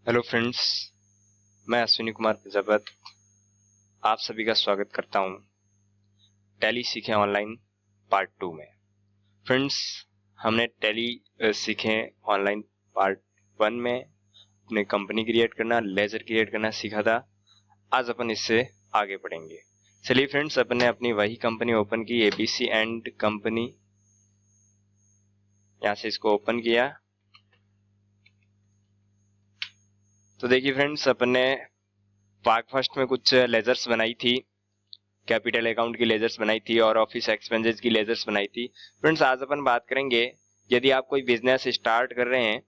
Hello friends, मैं अश्विनी कुमार प्रजापत आप सभी का स्वागत करता हूं टैली सीखें ऑनलाइन पार्ट 2 में। फ्रेंड्स, हमने टैली सीखें ऑनलाइन पार्ट 1 में अपने कंपनी क्रिएट करना, लेजर क्रिएट करना सीखा था। आज अपन इससे आगे बढ़ेंगे। चलिए फ्रेंड्स, अपन ने अपनी वही कंपनी ओपन की, एबीसी एंड कंपनी। यहाँ से इसको ओपन किया तो देखिए फ्रेंड्स, अपन ने पार्ट फर्स्ट में कुछ लेजर्स बनाई थी, कैपिटल अकाउंट की लेजर्स बनाई थी और ऑफिस एक्सपेंसेस की लेजर्स बनाई थी। फ्रेंड्स, आज अपन बात करेंगे यदि आप कोई बिजनेस स्टार्ट कर रहे हैं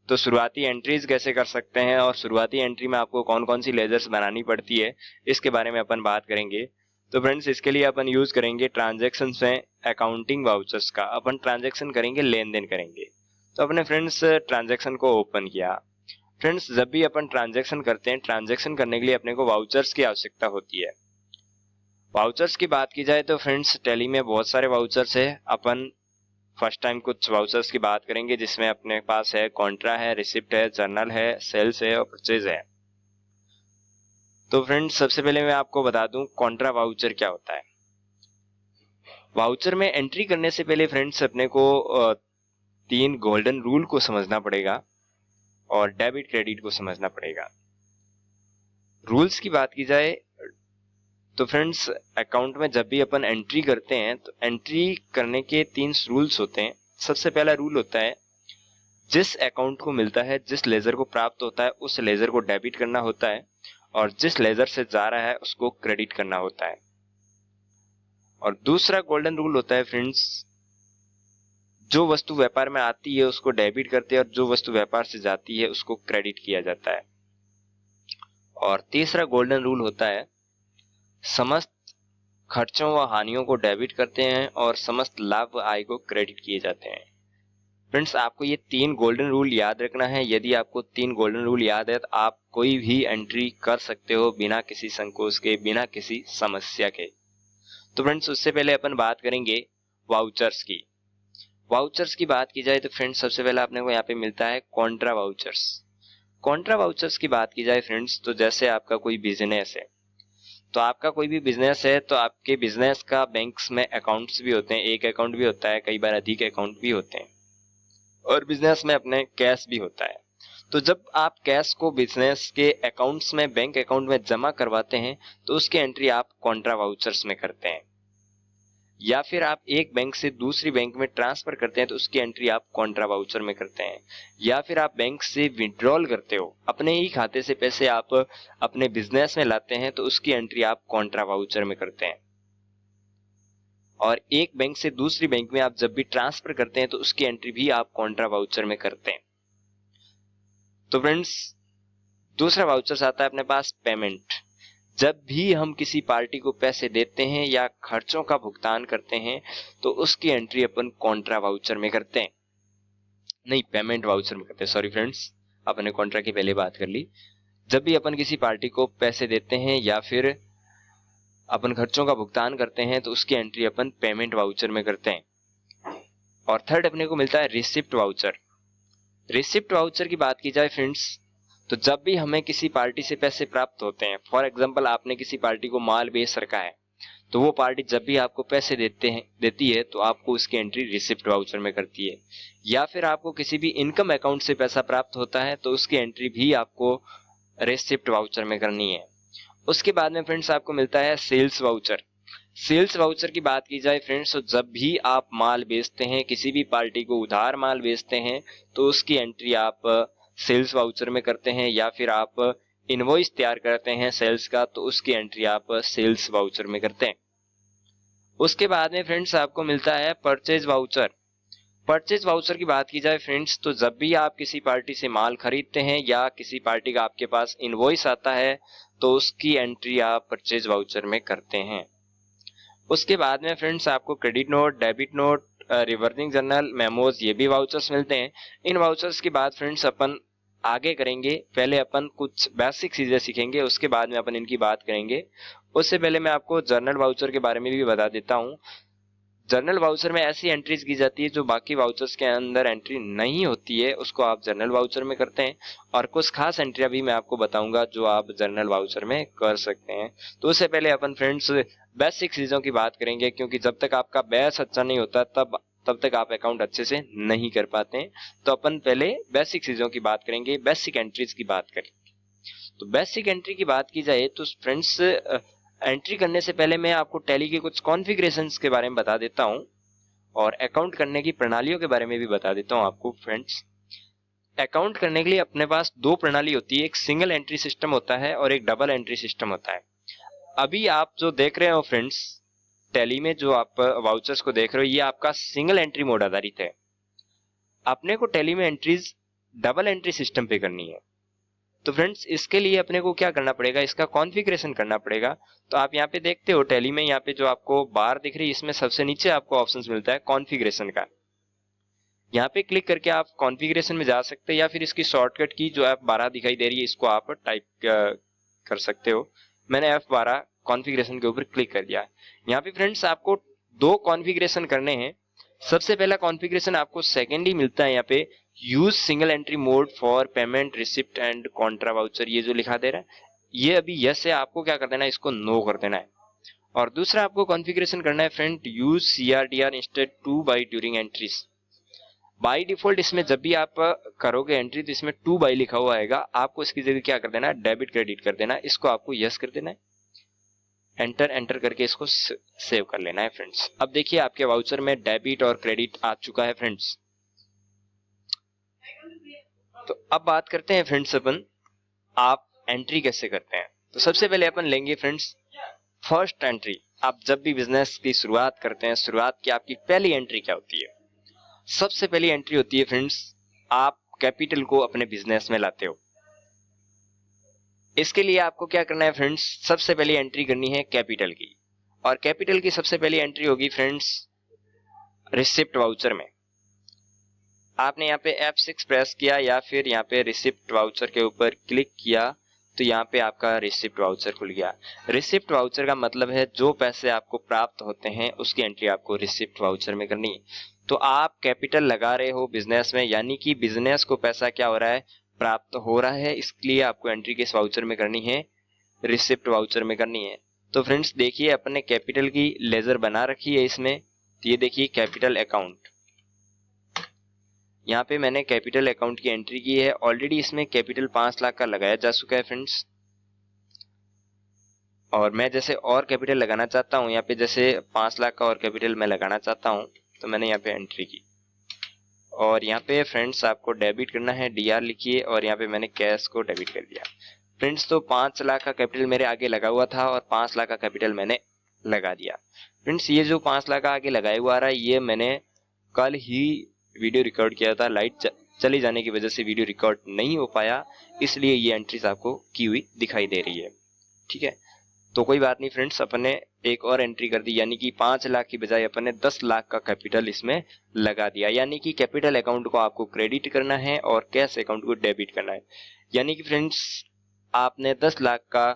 तो शुरुआती एंट्रीज कैसे कर सकते हैं और शुरुआती एंट्री में आपको कौन कौन सी लेजर्स बनानी पड़ती है, इसके बारे में अपन बात करेंगे। तो फ्रेंड्स, इसके लिए अपन यूज करेंगे ट्रांजेक्शन में अकाउंटिंग वाउचर्स का। अपन ट्रांजेक्शन करेंगे, लेन देन करेंगे। तो अपने फ्रेंड्स ट्रांजेक्शन को ओपन किया। फ्रेंड्स, जब भी अपन ट्रांजेक्शन करते हैं, ट्रांजेक्शन करने के लिए अपने को वाउचर्स की आवश्यकता होती है। वाउचर्स की बात की जाए तो फ्रेंड्स, टैली में बहुत सारे वाउचर्स है। अपन फर्स्ट टाइम कुछ वाउचर्स की बात करेंगे जिसमें अपने पास है कॉन्ट्रा है, रिसिप्ट है, जर्नल है, सेल्स है और परचेज है। तो फ्रेंड्स, सबसे पहले मैं आपको बता दूं कॉन्ट्रा वाउचर क्या होता है। वाउचर में एंट्री करने से पहले फ्रेंड्स, अपने को 3 गोल्डन रूल को समझना पड़ेगा और डेबिट क्रेडिट को समझना पड़ेगा। रूल्स की बात की जाए तो फ्रेंड्स, अकाउंट में जब भी अपन एंट्री करते हैं तो एंट्री करने के 3 रूल्स होते हैं। सबसे पहला रूल होता है, जिस अकाउंट को मिलता है, जिस लेजर को प्राप्त होता है, उस लेजर को डेबिट करना होता है और जिस लेजर से जा रहा है उसको क्रेडिट करना होता है। और दूसरा गोल्डन रूल होता है फ्रेंड्स, जो वस्तु व्यापार में आती है उसको डेबिट करते हैं और जो वस्तु व्यापार से जाती है उसको क्रेडिट किया जाता है। और तीसरा गोल्डन रूल होता है, समस्त खर्चों व हानियों को डेबिट करते हैं और समस्त लाभ व आय को क्रेडिट किए जाते हैं। फ्रेंड्स, आपको ये 3 गोल्डन रूल याद रखना है। यदि आपको 3 गोल्डन रूल याद है तो आप कोई भी एंट्री कर सकते हो बिना किसी संकोच के, बिना किसी समस्या के। तो फ्रेंड्स, उससे पहले अपन बात करेंगे वाउचर्स की। वाउचर्स की बात की जाए तो फ्रेंड्स, सबसे पहले अपने को यहाँ पे मिलता है कॉन्ट्रा वाउचर्स। कॉन्ट्रा वाउचर्स की बात की जाए फ्रेंड्स, तो जैसे आपका कोई बिजनेस है, तो आपका कोई भी बिजनेस है तो आपके बिजनेस का बैंक्स में अकाउंट्स भी होते हैं। एक अकाउंट भी होता है, कई बार अधिक अकाउंट भी होते हैं और बिजनेस में अपने कैश भी होता है। तो जब आप कैश को बिजनेस के अकाउंट्स में, बैंक अकाउंट में जमा करवाते हैं तो उसकी एंट्री आप कॉन्ट्रा वाउचर्स में करते हैं। या फिर आप एक बैंक से दूसरी बैंक में ट्रांसफर करते हैं तो उसकी एंट्री आप कॉन्ट्रा वाउचर में करते हैं। या फिर आप बैंक से विड्रॉल करते हो, अपने ही खाते से पैसे आप अपने बिजनेस में लाते हैं तो उसकी एंट्री आप कॉन्ट्रा वाउचर में करते हैं। और एक बैंक से दूसरी बैंक में आप जब भी ट्रांसफर करते हैं तो उसकी एंट्री भी आप कॉन्ट्रा वाउचर में करते हैं। तो फ्रेंड्स, दूसरा वाउचर्स आता है अपने पास पेमेंट। जब भी हम किसी पार्टी को पैसे देते हैं या खर्चों का भुगतान करते हैं तो उसकी एंट्री अपन कॉन्ट्रा वाउचर में करते हैं, नहीं पेमेंट वाउचर में करते हैं। सॉरी फ्रेंड्स, अपने कॉन्ट्रा की पहले बात कर ली। जब भी अपन किसी पार्टी को पैसे देते हैं या फिर अपन खर्चों का भुगतान करते हैं तो उसकी एंट्री अपन पेमेंट वाउचर में करते हैं। और थर्ड अपने को मिलता है रिसिप्ट वाउचर। रिसिप्ट वाउचर की बात की जाए फ्रेंड्स, तो जब भी हमें किसी पार्टी से पैसे प्राप्त होते हैं, फॉर एग्जांपल आपने किसी पार्टी को माल बेच रखा है, तो वो पार्टी जब भी आपको पैसे देती है तो आपको उसकी एंट्री रिसिप्ट वाउचर में करती है। या फिर आपको किसी भी इनकम अकाउंट से पैसा प्राप्त होता है तो उसकी एंट्री भी आपको रिसिप्ट वाउचर में करनी है। उसके बाद में फ्रेंड्स आपको मिलता है सेल्स वाउचर। सेल्स वाउचर की बात की जाए फ्रेंड्स, तो जब भी आप माल बेचते हैं, किसी भी पार्टी को उधार माल बेचते हैं तो उसकी एंट्री आप सेल्स वाउचर में करते हैं। या फिर आप इनवॉइस तैयार करते हैं सेल्स का तो उसकी एंट्री आप सेल्स वाउचर में करते हैं। उसके बाद में फ्रेंड्स आपको मिलता है परचेज वाउचर। परचेज वाउचर की बात की जाए फ्रेंड्स, तो जब भी आप किसी पार्टी से माल खरीदते हैं या किसी पार्टी का आपके पास इनवॉइस आता है तो उसकी एंट्री आप परचेज वाउचर में करते हैं। उसके बाद में फ्रेंड्स आपको credit note, debit note, reversing journal, memos, ये भी वाउचर्स मिलते हैं। इन वाउचर्स के बाद फ्रेंड्स अपन आगे करेंगे। पहले अपन कुछ बेसिक चीजें सीखेंगे, उसके बाद में अपन इनकी बात करेंगे। उससे पहले मैं आपको जर्नल वाउचर के बारे में भी बता देता हूँ। जर्नल वाउचर में ऐसी एंट्रीज की जाती है जो बाकी वाउचर्स के अंदर एंट्री नहीं होती है, उसको आप जर्नल वाउचर में करते हैं। और कुछ खास एंट्रियां भी मैं आपको बताऊंगा जो आप जर्नल वाउचर में कर सकते हैं। तो उससे पहले अपन फ्रेंड्स बेसिक चीजों की बात करेंगे, क्योंकि जब तक आपका बेस अच्छा नहीं होता तब तक आप अकाउंट अच्छे से नहीं कर पाते हैं। तो अपन पहले बेसिक चीजों की बात करेंगे, बेसिक एंट्रीज की बात करेंगे। तो बेसिक एंट्री की बात की जाए तो फ्रेंड्स, एंट्री करने से पहले मैं आपको टैली के कुछ कॉन्फ़िगरेशंस के बारे में बता देता हूं और अकाउंट करने की प्रणालियों के बारे में भी बता देता हूं आपको फ्रेंड्स। अकाउंट करने के लिए अपने पास दो प्रणाली होती है, एक सिंगल एंट्री सिस्टम होता है और एक डबल एंट्री सिस्टम होता है। अभी आप जो देख रहे हो फ्रेंड्स, टैली में जो आप वाउचर्स को देख रहे हो, ये आपका सिंगल एंट्री मोड आधारित है। अपने को टैली में एंट्रीज डबल एंट्री सिस्टम पे करनी है। तो फ्रेंड्स, इसके लिए अपने को क्या करना पड़ेगा, इसका कॉन्फ़िगरेशन करना पड़ेगा। तो आप यहाँ पे देखते हो टैली में, यहाँ पे जो आपको बार दिख रही है, इसमें सबसे नीचे आपको ऑप्शंस मिलता है कॉन्फ़िगरेशन का। यहाँ पे क्लिक करके आप कॉन्फ़िगरेशन में जा सकते हैं, या फिर इसकी शॉर्टकट की जो F12 दिखाई दे रही है, इसको आप टाइप कर सकते हो। मैंने F12 कॉन्फ़िगरेशन के ऊपर क्लिक कर दिया। यहाँ पे फ्रेंड्स आपको दो कॉन्फ़िगरेशन करने हैं। सबसे पहला कॉन्फ़िगरेशन आपको सेकेंड ही मिलता है यहाँ पे, use single entry mode for payment receipt and Contra voucher, ये जो लिखा दे रहा है, ये अभी यस है, आपको क्या कर देना है, इसको नो कर देना है। और दूसरा आपको कॉन्फ़िगरेशन करना है friend, use CRDR instead two by during entries. By default इसमें जब भी आप करोगे एंट्री तो इसमें 2 बाई लिखा हुआ आएगा, आपको इसकी जगह क्या कर देना है, डेबिट क्रेडिट कर देना है। इसको आपको यस कर देना है, एंटर एंटर करके इसको सेव कर लेना है फ्रेंड्स। अब देखिए आपके वाउचर में डेबिट और क्रेडिट आ चुका है फ्रेंड्स। तो अब बात करते हैं फ्रेंड्स अपन, आप एंट्री कैसे करते हैं। तो सबसे पहले अपन लेंगे फ्रेंड्स फर्स्ट एंट्री। आप जब भी बिजनेस की शुरुआत करते हैं, शुरुआत की आपकी पहली एंट्री क्या होती है? सबसे पहली एंट्री होती है फ्रेंड्स, आप कैपिटल को अपने बिजनेस में लाते हो। इसके लिए आपको क्या करना है फ्रेंड्स, सबसे पहली एंट्री करनी है कैपिटल की। और कैपिटल की सबसे पहली एंट्री होगी फ्रेंड्स रिसिप्ट वाउचर में। आपने यहाँ पे F6 प्रेस किया या फिर यहाँ पे रिसिप्ट वाउचर के ऊपर क्लिक किया तो यहाँ पे आपका रिसिप्ट वाउचर खुल गया। रिसिप्ट वाउचर का मतलब है जो पैसे आपको प्राप्त होते हैं उसकी एंट्री आपको रिसिप्ट वाउचर में करनी है। तो आप कैपिटल लगा रहे हो बिजनेस में, यानी कि बिजनेस को पैसा क्या हो रहा है, प्राप्त हो रहा है। इसलिए आपको एंट्री किस वाउचर में करनी है, रिसिप्ट वाउचर में करनी है। तो फ्रेंड्स देखिए, अपने कैपिटल की लेजर बना रखी है इसमें। तो ये देखिए कैपिटल अकाउंट, यहाँ पे मैंने कैपिटल अकाउंट की एंट्री की है। ऑलरेडी इसमें कैपिटल 5 लाख का लगाया जा चुका है फ्रेंड्स। और मैं जैसे और कैपिटल लगाना चाहता हूँ, यहाँ पे जैसे 5 लाख का और कैपिटल मैं लगाना चाहता हूँ, तो मैंने यहाँ पे एंट्री की। और यहाँ पे फ्रेंड्स आपको डेबिट करना है, DR लिखिए, और यहाँ पे मैंने कैश को डेबिट कर दिया फ्रेंड्स। तो 5 लाख का कैपिटल मेरे आगे लगा हुआ था और 5 लाख का कैपिटल मैंने लगा दिया फ्रेंड्स। ये जो 5 लाख का आगे लगाया हुआ आ रहा है, ये मैंने कल ही वीडियो रिकॉर्ड किया था। लाइट चली जाने की वजह से वीडियो रिकॉर्ड नहीं हो पाया, इसलिए ये एंट्रीज आपको की हुई दिखाई दे रही है। ठीक है, तो कोई बात नहीं फ्रेंड्स, अपने एक और एंट्री कर दी, यानी कि 5 लाख की बजाय अपने 10 लाख का कैपिटल इसमें लगा दिया। यानी कि कैपिटल अकाउंट को आपको क्रेडिट करना है और कैश अकाउंट को डेबिट करना है। यानी कि फ्रेंड्स आपने 10 लाख का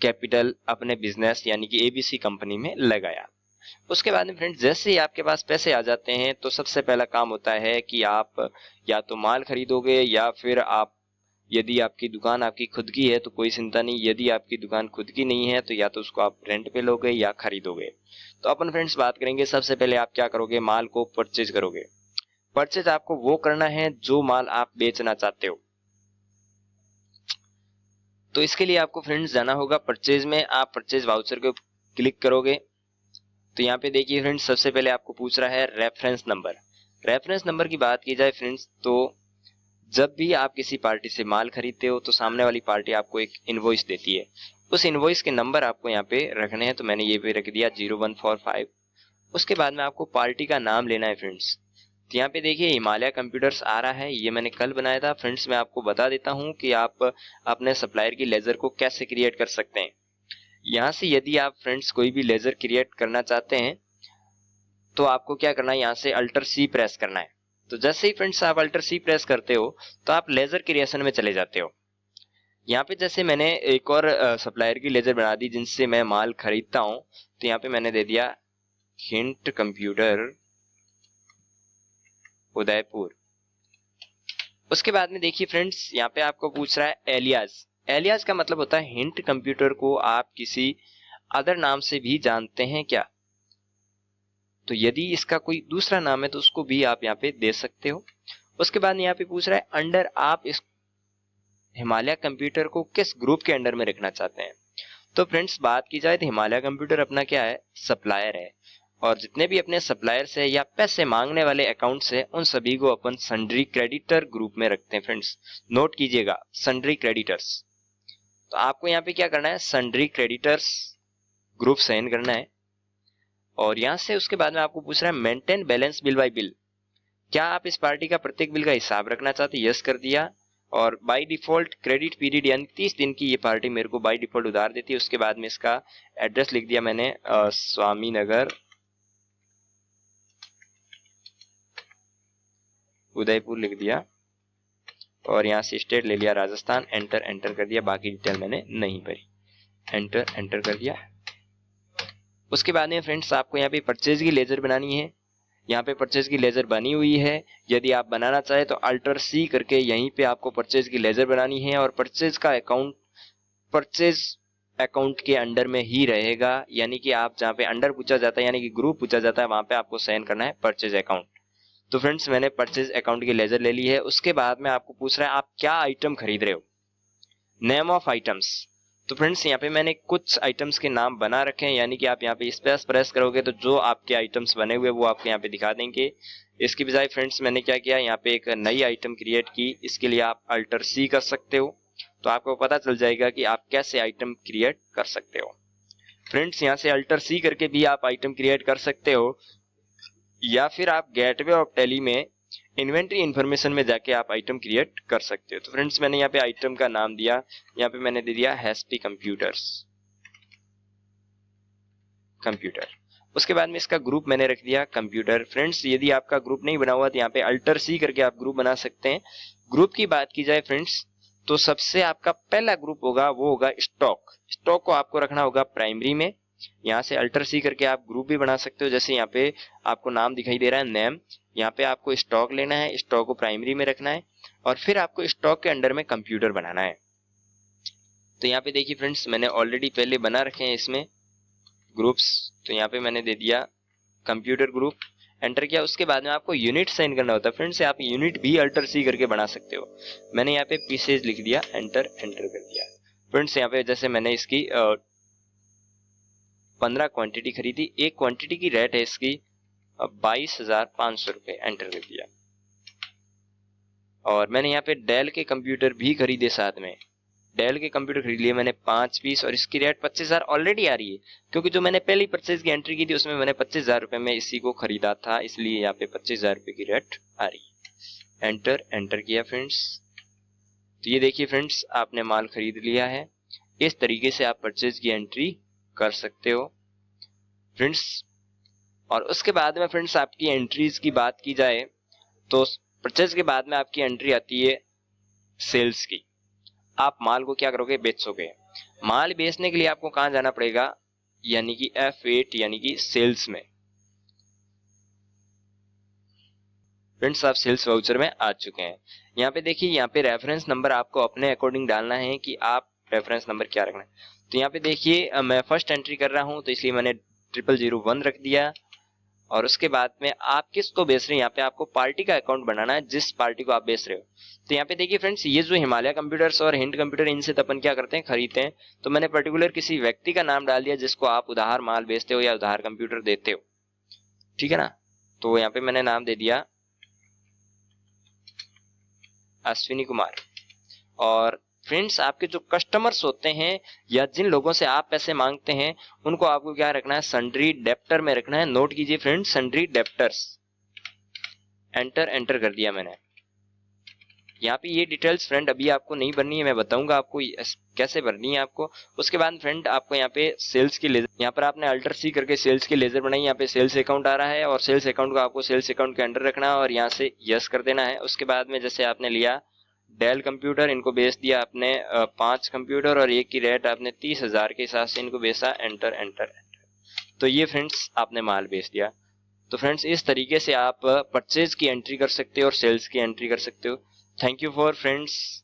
कैपिटल अपने बिजनेस यानी कि ABC कंपनी में लगाया। उसके बाद में फ्रेंड्स जैसे ही आपके पास पैसे आ जाते हैं तो सबसे पहला काम होता है कि आप या तो माल खरीदोगे, या फिर आप, यदि आपकी दुकान आपकी खुद की है तो कोई चिंता नहीं, यदि आपकी दुकान खुद की नहीं है तो या तो उसको आप रेंट पे लोगे या खरीदोगे। तो अपन फ्रेंड्स बात करेंगे, सबसे पहले आप क्या करोगे, माल को परचेज करोगे। परचेज आपको वो करना है जो माल आप बेचना चाहते हो। तो इसके लिए आपको फ्रेंड्स जाना होगा परचेज में। आप परचेज वाउचर को क्लिक करोगे तो यहाँ पे देखिए फ्रेंड्स, सबसे पहले आपको पूछ रहा है रेफरेंस नंबर। रेफरेंस नंबर की बात की जाए फ्रेंड्स, तो जब भी आप किसी पार्टी से माल खरीदते हो तो सामने वाली पार्टी आपको एक इनवॉइस देती है। उस इनवॉइस के नंबर आपको यहाँ पे रखने हैं, तो मैंने ये पे रख दिया 0145। उसके बाद में आपको पार्टी का नाम लेना है फ्रेंड्स। तो यहाँ पे देखिए हिमालय कंप्यूटर्स आ रहा है, ये मैंने कल बनाया था फ्रेंड्स। मैं आपको बता देता हूँ कि आप अपने सप्लायर की लेजर को कैसे क्रिएट कर सकते हैं। यहाँ से यदि आप फ्रेंड्स कोई भी लेजर क्रिएट करना चाहते हैं तो आपको क्या करना है, यहाँ से अल्टर C प्रेस करना है। तो जैसे ही फ्रेंड्स आप अल्टर C प्रेस करते हो तो आप लेजर क्रिएशन में चले जाते हो। यहाँ पे जैसे मैंने एक और सप्लायर की लेजर बना दी जिनसे मैं माल खरीदता हूँ, तो यहाँ पे मैंने दे दिया हिंट कंप्यूटर उदयपुर। उसके बाद में देखिए फ्रेंड्स, यहाँ पे आपको पूछ रहा है एलियास। एलियास का मतलब होता है हिंट कंप्यूटर को आप किसी अदर नाम से भी जानते हैं क्या। तो यदि इसका कोई दूसरा नाम है तो उसको भी आप यहाँ पे दे सकते हो। उसके बाद यहाँ पे पूछ रहा है अंडर, आप इस हिमालय कंप्यूटर को किस ग्रुप के अंडर में रखना चाहते हैं। तो फ्रेंड्स बात की जाए तो हिमालय कंप्यूटर अपना क्या है, सप्लायर है, और जितने भी अपने सप्लायर्स है या पैसे मांगने वाले अकाउंट्स है उन सभी को अपन सन्ड्री क्रेडिटर ग्रुप में रखते हैं। फ्रेंड्स नोट कीजिएगा, सन्ड्री क्रेडिटर्स। तो आपको यहाँ पे क्या करना है, सन्ड्री क्रेडिटर्स ग्रुप साइन करना है। और यहाँ से उसके बाद में आपको पूछ रहा है maintain balance bill bye bill, क्या आप इस पार्टी का प्रत्येक बिल का हिसाब रखना चाहते हैं। यस कर दिया। और बाय डिफॉल्ट क्रेडिट पीरियड यानी 30 दिन की ये पार्टी मेरे को बाय डिफॉल्ट उधार देती है। उसके बाद में इसका एड्रेस लिख दिया मैंने, स्वामी नगर उदयपुर लिख दिया, और यहाँ से स्टेट ले लिया राजस्थान। एंटर एंटर कर दिया, बाकी डिटेल मैंने नहीं भरी। एंटर एंटर कर दिया। उसके बाद में फ्रेंड्स आपको यहाँ पे परचेज की लेजर बनानी है। यहाँ पे परचेज की लेजर बनी हुई है। यदि आप बनाना चाहे तो अल्टर सी करके यहीं पे आपको परचेज की लेजर बनानी है, और परचेज का अकाउंट परचेज अकाउंट के अंडर में ही रहेगा। यानी कि आप जहाँ पे अंडर पूछा जाता है यानी कि ग्रुप पूछा जाता है वहां पे आपको साइन करना है परचेज अकाउंट। तो फ्रेंड्स मैंने परचेज अकाउंट की लेजर ले ली है। उसके बाद में आपको पूछ रहा है आप क्या आइटम खरीद रहे हो, नेम ऑफ आइटम्स। तो फ्रेंड्स यहाँ पे मैंने कुछ आइटम्स के नाम बना रखे हैं, यानी कि आप यहाँ पे स्पेस प्रेस करोगे तो जो आपके आइटम्स बने हुए वो आपको यहाँ पे दिखा देंगे। इसकी बजाय फ्रेंड्स मैंने क्या किया, यहाँ पे एक नई आइटम क्रिएट की। इसके लिए आप अल्टर सी कर सकते हो, तो आपको पता चल जाएगा कि आप कैसे आइटम क्रिएट कर सकते हो। फ्रेंड्स यहाँ से अल्टर सी करके भी आप आइटम क्रिएट कर सकते हो, या फिर आप गेटवे ऑफ टैली में इन्वेंट्री इन्फॉर्मेशन में जाके आप आइटम क्रिएट कर सकते हो। तो फ्रेंड्स मैंने यहाँ पे आइटम का नाम दिया, यहाँ पे मैंने दे दिया हैस्पी कंप्यूटर। उसके बाद में इसका ग्रुप मैंने रख दिया कंप्यूटर। फ्रेंड्स यदि आपका ग्रुप नहीं बना हुआ तो यहाँ पे अल्टर सी करके आप ग्रुप बना सकते हैं। ग्रुप की बात की जाए फ्रेंड्स तो सबसे आपका पहला ग्रुप होगा वो होगा स्टॉक। स्टॉक को आपको रखना होगा प्राइमरी में। यहाँ से अल्टर सी करके आप ग्रुप भी बना सकते हो। जैसे यहाँ पे आपको नाम दिखाई दे रहा है नेम, यहाँ पे आपको स्टॉक लेना है, स्टॉक को प्राइमरी में रखना है, और फिर आपको स्टॉक के अंडर में कंप्यूटर बनाना है। तो यहाँ पे देखिए फ्रेंड्स मैंने ऑलरेडी पहले बना रखे हैं इसमें ग्रुप्स। तो यहाँ पे मैंने दे दिया कंप्यूटर ग्रुप, एंटर किया। उसके बाद में आपको यूनिट साइन करना होता है। फ्रेंड्स आप यूनिट भी अल्टर सी करके बना सकते हो। मैंने यहाँ पे पीसेज लिख दिया, एंटर एंटर कर दिया। फ्रेंड्स यहाँ पे जैसे मैंने इसकी 15 क्वांटिटी खरीदी, एक क्वांटिटी की रेट है इसकी 22,500 रुपये, एंटर कर दिया। और मैंने यहाँ पे डेल के कंप्यूटर भी खरीदे, साथ में डेल के कंप्यूटर खरीद लिए मैंने 5 पीस, और इसकी रेट 25,000 ऑलरेडी आ रही है, क्योंकि जो मैंने पहली परचेज की एंट्री की थी उसमें मैंने 25,000 रुपये में इसी को खरीदा था, इसलिए यहाँ पे 25,000 रुपये की रेट आ रही है। एंटर एंटर किया फ्रेंड्स। तो ये देखिए फ्रेंड्स आपने माल खरीद लिया है। इस तरीके से आप परचेज की एंट्री कर सकते हो फ्रेंड्स। और उसके बाद में फ्रेंड्स आपकी एंट्रीज की बात की जाए तो परचेज के बाद में आपकी एंट्री आती है सेल्स की। आप माल को क्या करोगे, बेचोगे। माल बेचने के लिए आपको कहां जाना पड़ेगा, यानी कि F8 यानी कि सेल्स में। फ्रेंड्स आप सेल्स वाउचर में आ चुके हैं। यहाँ पे देखिए, यहाँ पे रेफरेंस नंबर आपको अपने अकॉर्डिंग डालना है कि आप रेफरेंस नंबर क्या रखना है। तो यहाँ पे देखिए मैं फर्स्ट एंट्री कर रहा हूँ तो इसलिए मैंने 0001 रख दिया। और उसके बाद में आप किसको बेच रहे हैं, यहाँ पे आपको पार्टी का अकाउंट बनाना है, जिस पार्टी को आप बेच रहे हो। तो यहाँ पे देखिए फ्रेंड्स ये जो हिमालय कंप्यूटर्स और हिंट कंप्यूटर, इनसे तो अपन क्या करते हैं, खरीदते हैं। तो मैंने पर्टिकुलर किसी व्यक्ति का नाम डाल दिया जिसको आप उधार माल बेचते हो या उधार कंप्यूटर देते हो, ठीक है ना। तो यहाँ पे मैंने नाम दे दिया अश्विनी कुमार। और फ्रेंड्स आपके जो कस्टमर्स होते हैं या जिन लोगों से आप पैसे मांगते हैं उनको आपको क्या रखना है, सन्ड्री डेप्टर में रखना है। नोट कीजिए friends, sundry debtors. Enter enter कर दिया मैंने। यहाँ पे ये डिटेल्स फ्रेंड अभी आपको नहीं भरनी है, मैं बताऊंगा आपको कैसे भरनी है आपको। उसके बाद फ्रेंड आपको यहाँ पे सेल्स की लेजर, यहाँ पर आपने अल्टर सी करके सेल्स की लेजर बनाई। यहाँ पे सेल्स अकाउंट आ रहा है और सेल्स अकाउंट को आपको सेल्स अकाउंट के अंडर रखना है और यहाँ से यस कर देना है। उसके बाद में जैसे आपने लिया डेल कंप्यूटर, इनको बेच दिया आपने 5 कंप्यूटर और एक की रेट आपने 30,000 के हिसाब से इनको बेचा। Enter enter enter. तो ये फ्रेंड्स आपने माल बेच दिया। तो फ्रेंड्स इस तरीके से आप परचेज की एंट्री कर सकते हो और सेल्स की एंट्री कर सकते हो। Thank you for friends